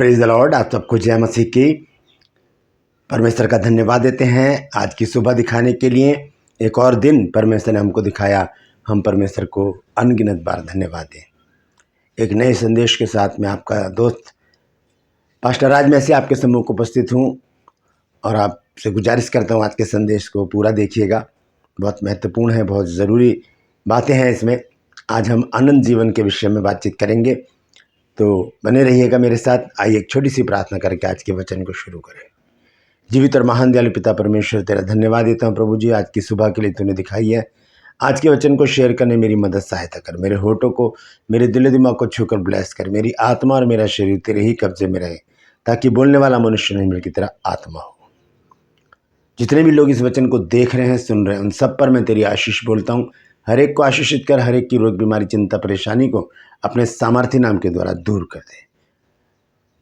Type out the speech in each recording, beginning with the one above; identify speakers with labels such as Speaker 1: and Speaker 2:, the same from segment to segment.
Speaker 1: Praise the Lord. आप सबको जय मसीह की। परमेश्वर का धन्यवाद देते हैं आज की सुबह दिखाने के लिए। एक और दिन परमेश्वर ने हमको दिखाया, हम परमेश्वर को अनगिनत बार धन्यवाद दें। एक नए संदेश के साथ मैं आपका दोस्त पास्टर राज में से आपके सम्मुख उपस्थित हूँ और आपसे गुजारिश करता हूँ आज के संदेश को पूरा देखिएगा। बहुत महत्वपूर्ण है, बहुत ज़रूरी बातें हैं इसमें। आज हम अनंत जीवन के विषय में बातचीत करेंगे, तो बने रहिएगा मेरे साथ। आइए एक छोटी सी प्रार्थना करके आज के वचन को शुरू करें। जीवित और महान दयालु पिता परमेश्वर, तेरा धन्यवाद देता हूँ प्रभु जी, आज की सुबह के लिए तूने दिखाई है। आज के वचन को शेयर करने मेरी मदद सहायता कर। मेरे होठों को, मेरे दिल दिमाग को छूकर ब्लेस कर। मेरी आत्मा और मेरा शरीर तेरे ही कब्जे में रहे, ताकि बोलने वाला मनुष्य नहीं बल्कि तेरा आत्मा हो। जितने भी लोग इस वचन को देख रहे हैं, सुन रहे हैं, उन सब पर मैं तेरी आशीष बोलता हूँ। हर एक को आशीषित कर, हर एक की रोग बीमारी चिंता परेशानी को अपने सामर्थ्य नाम के द्वारा दूर कर दे।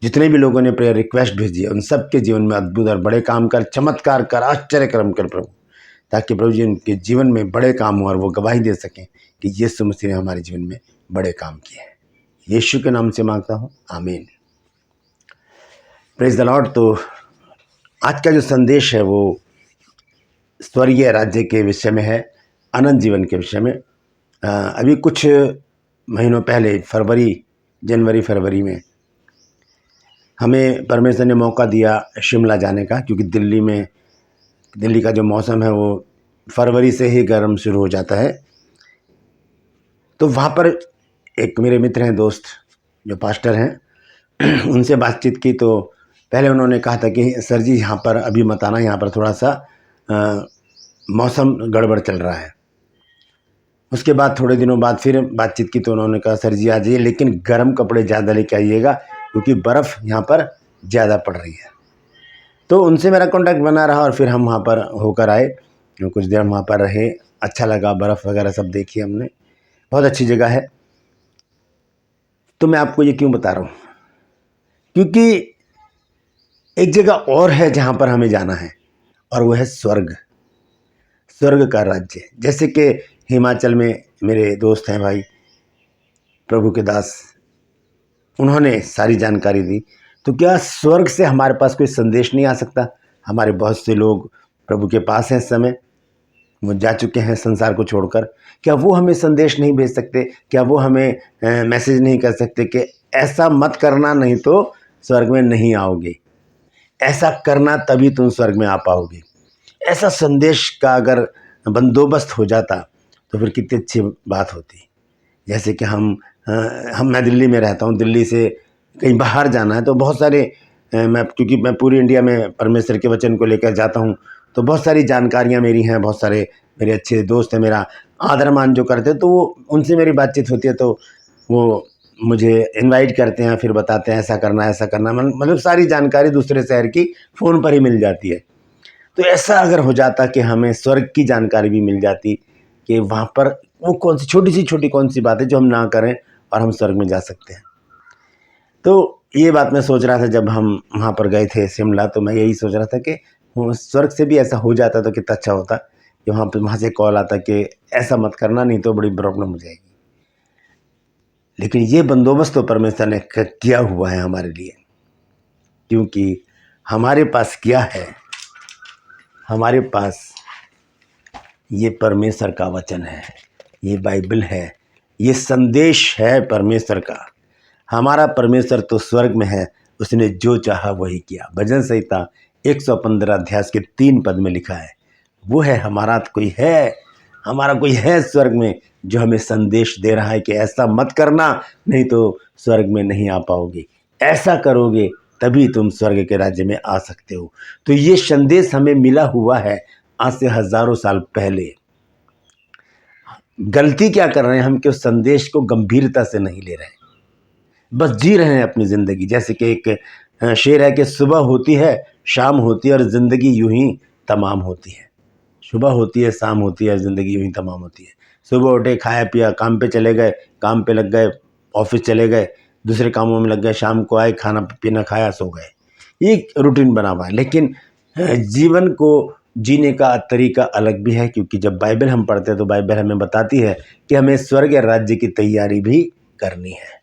Speaker 1: जितने भी लोगों ने प्रेयर रिक्वेस्ट भेजी है, उन सब के जीवन में अद्भुत और बड़े काम कर, चमत्कार कर, आश्चर्य कर्म कर प्रभु, ताकि प्रभु जी उनके जीवन में बड़े काम हो और वो गवाही दे सकें कि यीशु मसीह ने हमारे जीवन में बड़े काम किए हैं। यीशु के नाम से मांगता हूँ, आमीन। Praise the Lord. तो आज का जो संदेश है वो स्वर्गीय राज्य के विषय में है, अनंत जीवन के विषय में। अभी कुछ महीनों पहले जनवरी फरवरी में हमें परमेश्वर ने मौका दिया शिमला जाने का, क्योंकि दिल्ली का जो मौसम है वो फरवरी से ही गर्म शुरू हो जाता है। तो वहाँ पर एक मेरे मित्र हैं, दोस्त जो पास्टर हैं, उनसे बातचीत की। तो पहले उन्होंने कहा था कि सर जी यहाँ पर अभी मत आना, यहाँ पर थोड़ा सा मौसम गड़बड़ चल रहा है। उसके बाद थोड़े दिनों बाद फिर बातचीत की तो उन्होंने कहा सर जी आ जाइए, लेकिन गर्म कपड़े ज़्यादा लेके आइएगा, क्योंकि बर्फ़ यहाँ पर ज़्यादा पड़ रही है। तो उनसे मेरा कांटेक्ट बना रहा और फिर हम वहाँ पर होकर आए। कुछ देर वहाँ पर रहे, अच्छा लगा, बर्फ़ वगैरह सब देखी हमने, बहुत अच्छी जगह है। तो मैं आपको ये क्यों बता रहा हूँ, क्योंकि एक जगह और है जहाँ पर हमें जाना है, और वो है स्वर्ग का राज्य। जैसे कि हिमाचल में मेरे दोस्त हैं भाई प्रभु के दास, उन्होंने सारी जानकारी दी। तो क्या स्वर्ग से हमारे पास कोई संदेश नहीं आ सकता? हमारे बहुत से लोग प्रभु के पास हैं इस समय, वो जा चुके हैं संसार को छोड़कर। क्या वो हमें संदेश नहीं भेज सकते? क्या वो हमें मैसेज नहीं कर सकते कि ऐसा मत करना, नहीं तो स्वर्ग में नहीं आओगे, ऐसा करना तभी तुम स्वर्ग में आ पाओगे? ऐसा संदेश का अगर बंदोबस्त हो जाता तो फिर कितनी अच्छी बात होती। जैसे कि मैं दिल्ली में रहता हूँ, दिल्ली से कहीं बाहर जाना है तो बहुत सारे क्योंकि मैं पूरी इंडिया में परमेश्वर के वचन को लेकर जाता हूँ, तो बहुत सारी जानकारियाँ मेरी हैं, बहुत सारे मेरे अच्छे दोस्त हैं, मेरा आदर मान जो करते हैं, तो वो उनसे मेरी बातचीत होती है, तो वो मुझे इनवाइट करते हैं, फिर बताते हैं ऐसा करना, मतलब सारी जानकारी दूसरे शहर की फ़ोन पर ही मिल जाती है। तो ऐसा अगर हो जाता कि हमें स्वर्ग की जानकारी भी मिल जाती कि वहाँ पर वो कौन सी बात है जो हम ना करें और हम स्वर्ग में जा सकते हैं। तो ये बात मैं सोच रहा था जब हम वहाँ पर गए थे शिमला, तो मैं यही सोच रहा था कि स्वर्ग से भी ऐसा हो जाता तो कितना अच्छा होता कि वहाँ से कॉल आता कि ऐसा मत करना, नहीं तो बड़ी प्रॉब्लम हो जाएगी। लेकिन ये बंदोबस्त तो परमेश्वर ने किया हुआ है हमारे लिए, क्योंकि हमारे पास क्या है? हमारे पास ये परमेश्वर का वचन है, ये बाइबल है, ये संदेश है परमेश्वर का। हमारा परमेश्वर तो स्वर्ग में है, उसने जो चाहा वही किया। भजन संहिता 115 अध्याय के 3 पद में लिखा है, वो है हमारा कोई है स्वर्ग में जो हमें संदेश दे रहा है कि ऐसा मत करना, नहीं तो स्वर्ग में नहीं आ पाओगे, ऐसा करोगे तभी तुम स्वर्ग के राज्य में आ सकते हो। तो ये संदेश हमें मिला हुआ है आज से हजारों साल पहले। गलती क्या कर रहे हैं हम कि उस संदेश को गंभीरता से नहीं ले रहे हैं, बस जी रहे हैं अपनी ज़िंदगी। जैसे कि एक शेर है कि सुबह होती है, शाम होती है और ज़िंदगी यूं ही तमाम होती है। सुबह होती है, शाम होती है, ज़िंदगी यूं ही तमाम होती है। सुबह उठे, खाया पिया, काम पे चले गए, काम पे लग गए, ऑफिस चले गए, दूसरे कामों में लग गए, शाम को आए, खाना पीना खाया, सो गए। ये रूटीन बना हुआ है। लेकिन जीवन को जीने का तरीका अलग भी है, क्योंकि जब बाइबल हम पढ़ते हैं तो बाइबल हमें बताती है कि हमें स्वर्ग राज्य की तैयारी भी करनी है,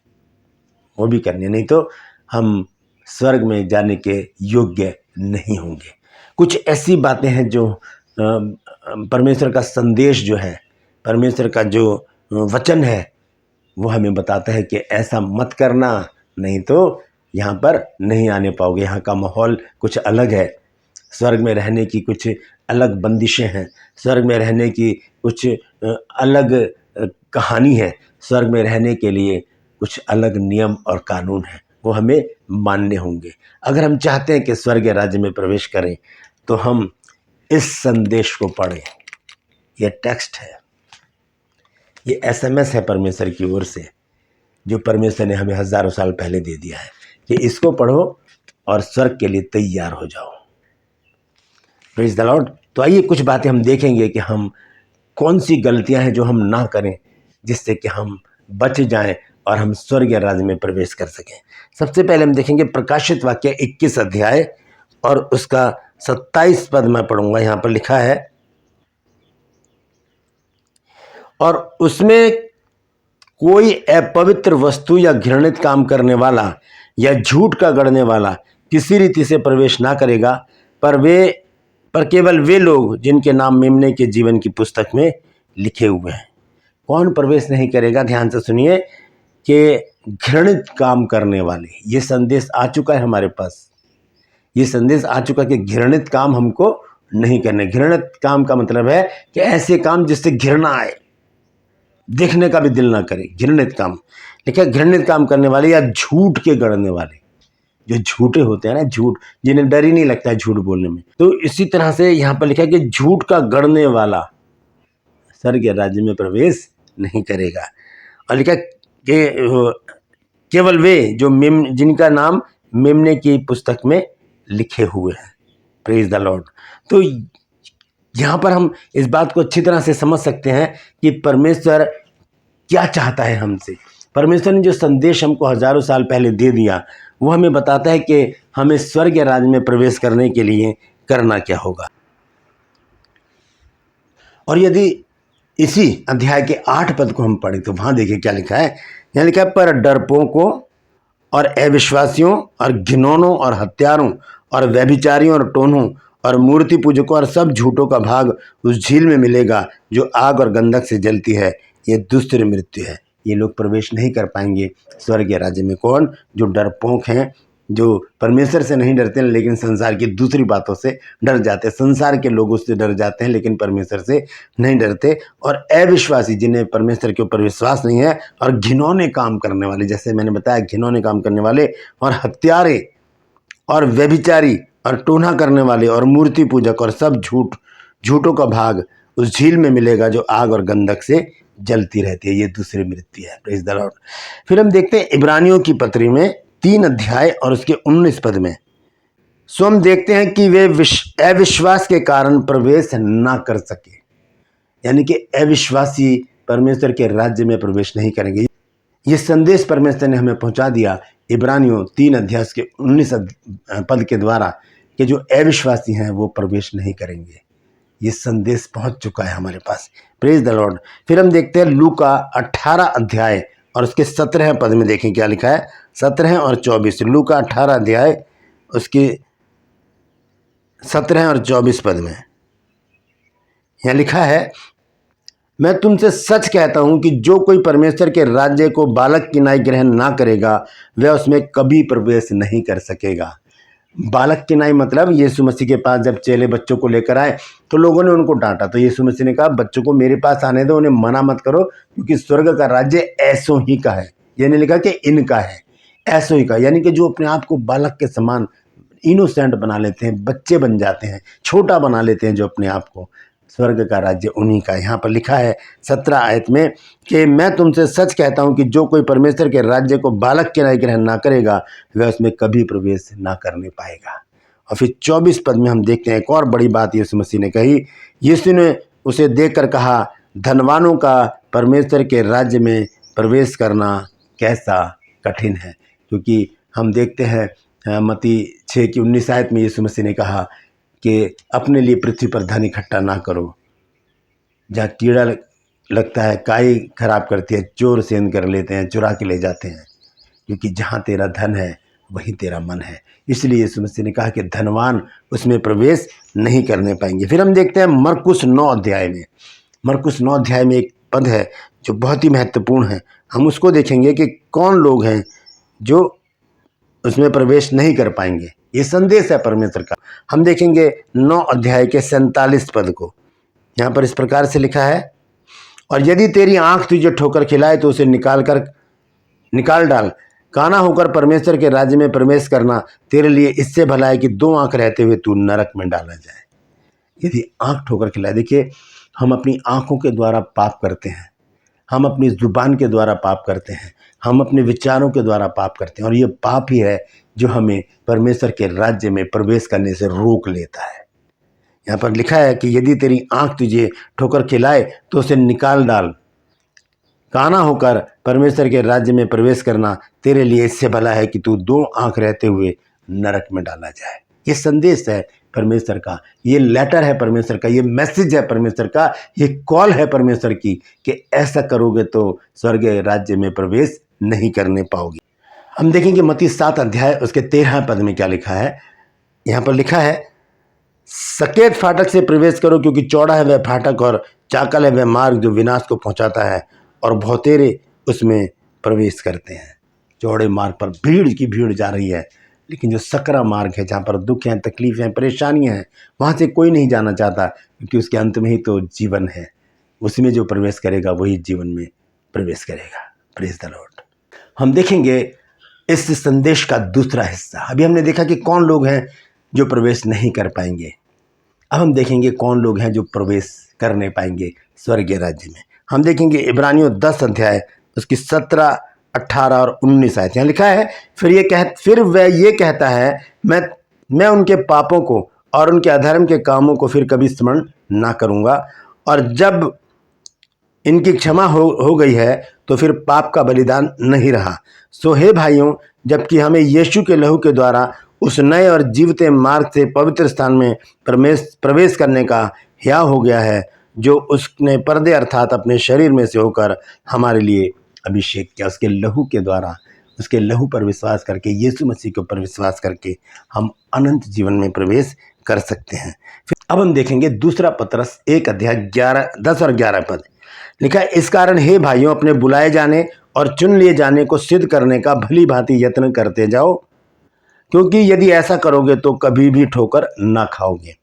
Speaker 1: वो भी करनी है, नहीं तो हम स्वर्ग में जाने के योग्य नहीं होंगे। कुछ ऐसी बातें हैं जो परमेश्वर का संदेश जो है, परमेश्वर का जो वचन है, वो हमें बताता है कि ऐसा मत करना, नहीं तो यहाँ पर नहीं आने पाओगे। यहाँ का माहौल कुछ अलग है, स्वर्ग में रहने की कुछ अलग बंदिशें हैं, स्वर्ग में रहने की कुछ अलग कहानी है, स्वर्ग में रहने के लिए कुछ अलग नियम और कानून हैं, वो हमें मानने होंगे। अगर हम चाहते हैं कि स्वर्ग राज्य में प्रवेश करें तो हम इस संदेश को पढ़ें। ये टेक्स्ट है, ये एसएमएस है परमेश्वर की ओर से, जो परमेश्वर ने हमें हज़ारों साल पहले दे दिया है कि इसको पढ़ो और स्वर्ग के लिए तैयार हो जाओ। Praise the Lord. तो आइए कुछ बातें हम देखेंगे कि हम कौन सी गलतियां हैं जो हम ना करें, जिससे कि हम बच जाएं और हम स्वर्ग राज्य में प्रवेश कर सकें। सबसे पहले हम देखेंगे प्रकाशित वाक्य 21 अध्याय और उसका 27 पद मैं पढ़ूंगा। यहाँ पर लिखा है, और उसमें कोई अपवित्र वस्तु या घृणित काम करने वाला या झूठ का गढ़ने वाला किसी रीति से प्रवेश ना करेगा, पर केवल वे लोग जिनके नाम मेमने के जीवन की पुस्तक में लिखे हुए हैं। कौन प्रवेश नहीं करेगा? ध्यान से सुनिए कि घृणित काम करने वाले। ये संदेश आ चुका है हमारे पास, ये संदेश आ चुका है कि घृणित काम हमको नहीं करने। घृणित काम का मतलब है कि ऐसे काम जिससे घृणा आए, देखने का भी दिल ना करे, घृणित काम। लिखा घृणित काम करने वाले या झूठ के गढ़ने वाले, जो झूठे होते हैं ना, झूठ, जिन्हें डर ही नहीं लगता है झूठ बोलने में। तो इसी तरह से यहाँ पर लिखा है कि झूठ का गढ़ने वाला स्वर्ग राज्य में प्रवेश नहीं करेगा। और लिखा कि केवल वे जो जिनका नाम मेमने की पुस्तक में लिखे हुए हैं। Praise the Lord. तो यहाँ पर हम इस बात को अच्छी तरह से समझ सकते हैं कि परमेश्वर क्या चाहता है हमसे। परमेश्वर ने जो संदेश हमको हजारों साल पहले दे दिया, वो हमें बताता है कि हमें स्वर्ग राज्य में प्रवेश करने के लिए करना क्या होगा। और यदि इसी अध्याय के 8 पद को हम पढ़ें तो वहां देखिए क्या लिखा है। यहाँ लिखा है, पर डरपोकों और अविश्वासियों और घिनौनों और हत्यारों और व्यभिचारियों और टोन्हों और मूर्ति पूजकों और सब झूठों का भाग उस झील में मिलेगा जो आग और गंधक से जलती है। ये दूसरी मृत्यु है। ये लोग प्रवेश नहीं कर पाएंगे स्वर्ग राज्य में। कौन? जो डरपोक हैं, जो परमेश्वर से नहीं डरते लेकिन संसार की दूसरी बातों से डर जाते हैं, संसार के लोगों से डर जाते हैं लेकिन परमेश्वर से नहीं डरते। और अविश्वासी, जिन्हें परमेश्वर के ऊपर विश्वास नहीं है, और घिनौने काम करने वाले, जैसे मैंने बताया, घिनौने काम करने वाले और हत्यारे और व्यभिचारी और टोना करने वाले और मूर्ति पूजक और सब झूठों का भाग उस झील में मिलेगा जो आग और गंधक से जलती रहती है। ये दूसरी मृत्यु है। Praise the Lord. फिर हम देखते हैं इब्रानियों की पत्री में 3 अध्याय और उसके 19 पद में। सो हम देखते हैं कि वे अविश्वास के कारण प्रवेश ना कर सके, यानी कि अविश्वासी परमेश्वर के राज्य में प्रवेश नहीं करेंगे। ये संदेश परमेश्वर ने हमें पहुंचा दिया इब्रानियों 3 अध्याय के 19 पद के द्वारा कि जो अविश्वासी हैं वो प्रवेश नहीं करेंगे। ये संदेश पहुंच चुका है हमारे पास। Praise the Lord. फिर हम देखते हैं लूका 18 अध्याय और उसके 17 पद में। देखें क्या लिखा है, 17 और 24। लूका 18 अध्याय उसके 17 और 24 पद में यहाँ लिखा है, मैं तुमसे सच कहता हूं कि जो कोई परमेश्वर के राज्य को बालक की नाई ग्रहण ना करेगा वह उसमें कभी प्रवेश नहीं कर सकेगा। बालक की नाई मतलब यीशु मसीह के पास जब चेले बच्चों को लेकर आए तो लोगों ने उनको डांटा, तो यीशु मसीह ने कहा, बच्चों को मेरे पास आने दो, उन्हें मना मत करो, क्योंकि स्वर्ग का राज्य ऐसों ही का है। ये नहीं लिखा कि इनका है, ऐसों ही का, यानी कि जो अपने आप को बालक के समान इनोसेंट बना लेते हैं, बच्चे बन जाते हैं, छोटा बना लेते हैं जो अपने आप को, स्वर्ग का राज्य उन्हीं का। यहाँ पर लिखा है 17 आयत में कि मैं तुमसे सच कहता हूँ कि जो कोई परमेश्वर के राज्य को बालक के नाई ग्रहण ना करेगा वह उसमें कभी प्रवेश ना करने पाएगा। और फिर 24 पद में हम देखते हैं एक और बड़ी बात यीशु मसीह ने कही। यीशु ने उसे देखकर कहा, धनवानों का परमेश्वर के राज्य में प्रवेश करना कैसा कठिन है। क्योंकि हम देखते हैं मत्ती 6 की 19 आयत में यीशु मसीह ने कहा कि अपने लिए पृथ्वी पर धन इकट्ठा ना करो, जहाँ कीड़ा लगता है, काई खराब करती है, चोर सेंध कर लेते हैं, चुरा के ले जाते हैं। क्योंकि जहाँ तेरा धन है वही तेरा मन है। इसलिए यीशु मसीह ने कहा कि धनवान उसमें प्रवेश नहीं करने पाएंगे। फिर हम देखते हैं मरकुस 9 अध्याय में। मरकुस 9 अध्याय में एक पद है जो बहुत ही महत्वपूर्ण है। हम उसको देखेंगे कि कौन लोग हैं जो उसमें प्रवेश नहीं कर पाएंगे। ये संदेश है परमेश्वर का। हम देखेंगे 9 अध्याय के 47 पद को। यहाँ पर इस प्रकार से लिखा है, और यदि तेरी आंख तुझे ठोकर खिलाए तो उसे निकाल डाल। काना होकर परमेश्वर के राज्य में प्रवेश करना तेरे लिए इससे भला है कि 2 आंख रहते हुए तू नरक में डाला जाए। यदि आंख ठोकर खिलाए, देखिए हम अपनी आंखों के द्वारा पाप करते हैं, हम अपनी जुबान के द्वारा पाप करते हैं, हम अपने विचारों के द्वारा पाप करते हैं, और ये पाप ही है जो हमें परमेश्वर के राज्य में प्रवेश करने से रोक लेता है। यहाँ पर लिखा है कि यदि तेरी आंख तुझे ठोकर खिलाए तो उसे निकाल डाल। काना होकर परमेश्वर के राज्य में प्रवेश करना तेरे लिए इससे भला है कि तू 2 आंख रहते हुए नरक में डाला जाए। ये संदेश है परमेश्वर का, ये लेटर है परमेश्वर का, ये मैसेज है परमेश्वर का, ये कॉल है परमेश्वर की कि ऐसा करोगे तो स्वर्गीय राज्य में प्रवेश नहीं करने पाओगे। हम देखेंगे मत्ती 7 अध्याय उसके 13 पद में क्या लिखा है। यहाँ पर लिखा है, सकेत फाटक से प्रवेश करो, क्योंकि चौड़ा है वह फाटक और चाकल है वह मार्ग जो विनाश को पहुंचाता है, और बहुतेरे उसमें प्रवेश करते हैं। चौड़े मार्ग पर भीड़ की भीड़ जा रही है, लेकिन जो सकरा मार्ग है जहाँ पर दुख हैं, तकलीफ़ें हैं, परेशानियाँ हैं, वहाँ से कोई नहीं जाना चाहता, क्योंकि उसके अंत में ही तो जीवन है। उसमें जो प्रवेश करेगा वही जीवन में प्रवेश करेगा। Praise the Lord. हम देखेंगे इस संदेश का दूसरा हिस्सा। अभी हमने देखा कि कौन लोग हैं जो प्रवेश नहीं कर पाएंगे। अब हम देखेंगे कौन लोग हैं जो प्रवेश करने पाएंगे स्वर्गीय राज्य में। हम देखेंगे इब्रानियों 10 अध्याय उसकी 17, 18 और 19 आयत। यहाँ लिखा है, फिर वह ये कहता है, मैं उनके पापों को और उनके अधर्म के कामों को फिर कभी स्मरण ना करूँगा, और जब इनकी क्षमा हो गई है तो फिर पाप का बलिदान नहीं रहा। सो हे भाइयों, जबकि हमें यीशु के लहू के द्वारा उस नए और जीवते मार्ग से पवित्र स्थान में प्रवेश करने का हिया हो गया है, जो उसने पर्दे अर्थात अपने शरीर में से होकर हमारे लिए अभिषेक किया। उसके लहू के द्वारा, उसके लहू पर विश्वास करके, यीशु मसीह के ऊपर विश्वास करके हम अनंत जीवन में प्रवेश कर सकते हैं। फिर अब हम देखेंगे दूसरा पतरस 1 अध्याय 10 और 11 पद। लिखा है, इस कारण हे भाइयों, अपने बुलाए जाने और चुन लिए जाने को सिद्ध करने का भली भांति यत्न करते जाओ, क्योंकि यदि ऐसा करोगे तो कभी भी ठोकर ना खाओगे।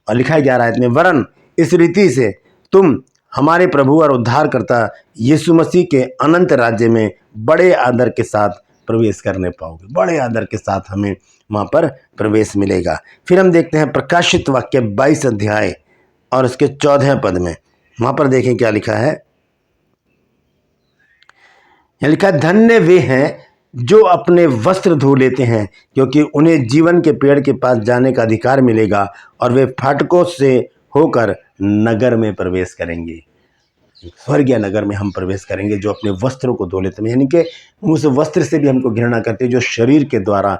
Speaker 1: और लिखा है 11 आयत में, वरन इस रीति से तुम हमारे प्रभु और उद्धारकर्ता यीशु मसीह के अनंत राज्य में बड़े आदर के साथ प्रवेश करने पाओगे। बड़े आदर के साथ हमें वहाँ पर प्रवेश मिलेगा। फिर हम देखते हैं प्रकाशित वाक्य 22 अध्याय और उसके 14 पद में। वहाँ पर देखें क्या लिखा है। यहाँ लिखा है, धन्य वे हैं जो अपने वस्त्र धो लेते हैं, क्योंकि उन्हें जीवन के पेड़ के पास जाने का अधिकार मिलेगा, और वे फाटकों से होकर नगर में प्रवेश करेंगे। स्वर्गीय नगर में हम प्रवेश करेंगे जो अपने वस्त्रों को धो लेते हैं, यानी कि उस वस्त्र से भी हमको घृणा करते हैं जो शरीर के द्वारा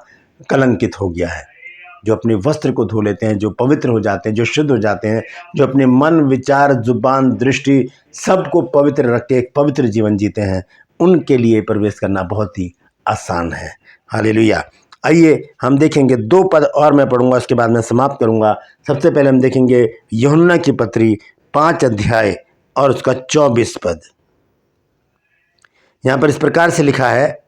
Speaker 1: कलंकित हो गया है। जो अपने वस्त्र को धो लेते हैं, जो पवित्र हो जाते हैं, जो शुद्ध हो जाते हैं, जो अपने मन, विचार, जुबान, दृष्टि सबको पवित्र रख के एक पवित्र जीवन जीते हैं, उनके लिए प्रवेश करना बहुत ही आसान है। हालेलुया। आइए हम देखेंगे 2 पद और मैं पढ़ूंगा, उसके बाद मैं समाप्त करूंगा। सबसे पहले हम देखेंगे यूहन्ना की पत्री 5 अध्याय और उसका 24 पद। यहां पर इस प्रकार से लिखा है,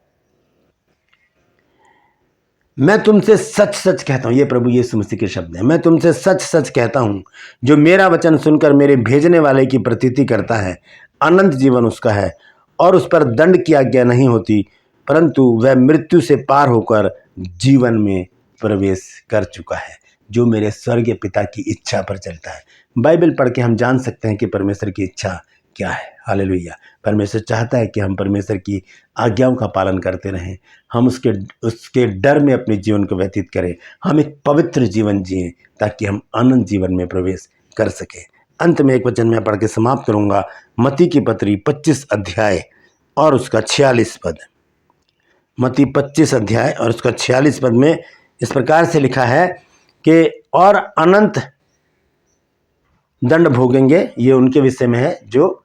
Speaker 1: मैं तुमसे सच सच कहता हूं, ये प्रभु यीशु मसीह के शब्द हैं, मैं तुमसे सच सच कहता हूं, जो मेरा वचन सुनकर मेरे भेजने वाले की प्रतीति करता है, अनंत जीवन उसका है, और उस पर दंड की आज्ञा नहीं होती, परंतु वह मृत्यु से पार होकर जीवन में प्रवेश कर चुका है, जो मेरे स्वर्गीय पिता की इच्छा पर चलता है। बाइबल पढ़ के हम जान सकते हैं कि परमेश्वर की इच्छा क्या है। हालेलुया। परमेश्वर चाहता है कि हम परमेश्वर की आज्ञाओं का पालन करते रहें, हम उसके डर में अपने जीवन को व्यतीत करें, हम एक पवित्र जीवन जिएं, ताकि हम अनंत जीवन में प्रवेश कर सकें। अंत में एक वचन मैं पढ़ के समाप्त करूंगा, मत्ती की पत्री 25 अध्याय और उसका 46 पद। मत्ती 25 अध्याय और उसका 46 पद में इस प्रकार से लिखा है कि और अनंत दंड भोगेंगे, ये उनके विषय में है जो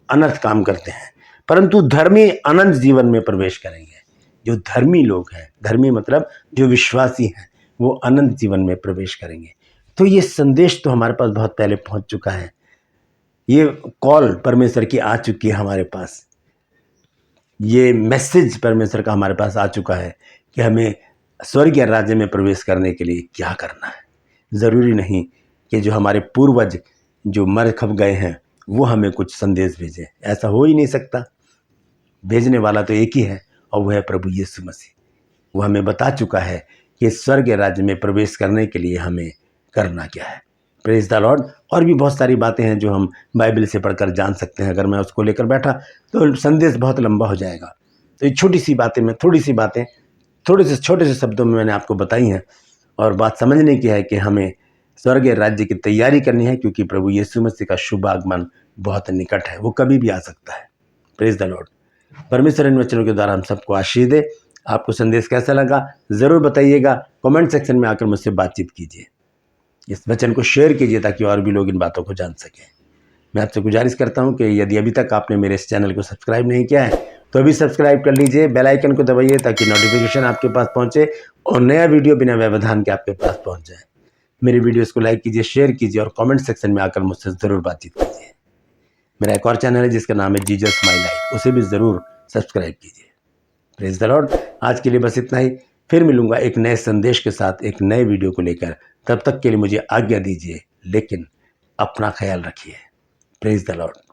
Speaker 1: अनर्थ काम करते हैं, परंतु धर्मी अनंत जीवन में प्रवेश करेंगे। जो धर्मी लोग हैं, धर्मी मतलब जो विश्वासी हैं, वो अनंत जीवन में प्रवेश करेंगे। तो ये संदेश तो हमारे पास बहुत पहले पहुंच चुका है, ये कॉल परमेश्वर की आ चुकी है हमारे पास, ये मैसेज परमेश्वर का हमारे पास आ चुका है कि हमें स्वर्गीय राज्य में प्रवेश करने के लिए क्या करना है। ज़रूरी नहीं कि जो हमारे पूर्वज जो मर खप गए हैं वो हमें कुछ संदेश भेजें, ऐसा हो ही नहीं सकता। भेजने वाला तो एक ही है और वह है प्रभु यीशु मसीह। वो हमें बता चुका है कि स्वर्गीय राज्य में प्रवेश करने के लिए हमें करना क्या है। Praise the Lord. और भी बहुत सारी बातें हैं जो हम बाइबल से पढ़कर जान सकते हैं। अगर मैं उसको लेकर बैठा तो संदेश बहुत लंबा हो जाएगा। तो ये छोटी सी बातें, मैं थोड़ी सी बातें थोड़े से छोटे से शब्दों में मैंने आपको बताई हैं। और बात समझने की है कि हमें स्वर्गीय राज्य की तैयारी करनी है, क्योंकि प्रभु यीशु मसीह का शुभ आगमन बहुत निकट है, वो कभी भी आ सकता है। Praise the Lord. परमेश्वर इन वचनों के द्वारा हम सबको आशीष दे। आपको संदेश कैसा लगा ज़रूर बताइएगा, कमेंट सेक्शन में आकर मुझसे बातचीत कीजिए। इस वचन को शेयर कीजिए ताकि और भी लोग इन बातों को जान सकें। मैं आपसे गुजारिश करता हूं कि यदि अभी तक आपने मेरे इस चैनल को सब्सक्राइब नहीं किया है तो अभी सब्सक्राइब कर लीजिए, बेल आइकन को दबाइए ताकि नोटिफिकेशन आपके पास पहुंचे और नया वीडियो बिना व्यवधान के आपके पास पहुंच जाए। मेरी वीडियोस को लाइक कीजिए, शेयर कीजिए और कमेंट सेक्शन में आकर मुझसे ज़रूर बातचीत कीजिए। मेरा एक और चैनल है जिसका नाम है जीसस माय लाइफ, उसे भी ज़रूर सब्सक्राइब कीजिए। Praise the Lord. आज के लिए बस इतना ही, फिर मिलूंगा एक नए संदेश के साथ एक नए वीडियो को लेकर। तब तक के लिए मुझे आज्ञा दीजिए, लेकिन अपना ख्याल रखिए। Praise the Lord.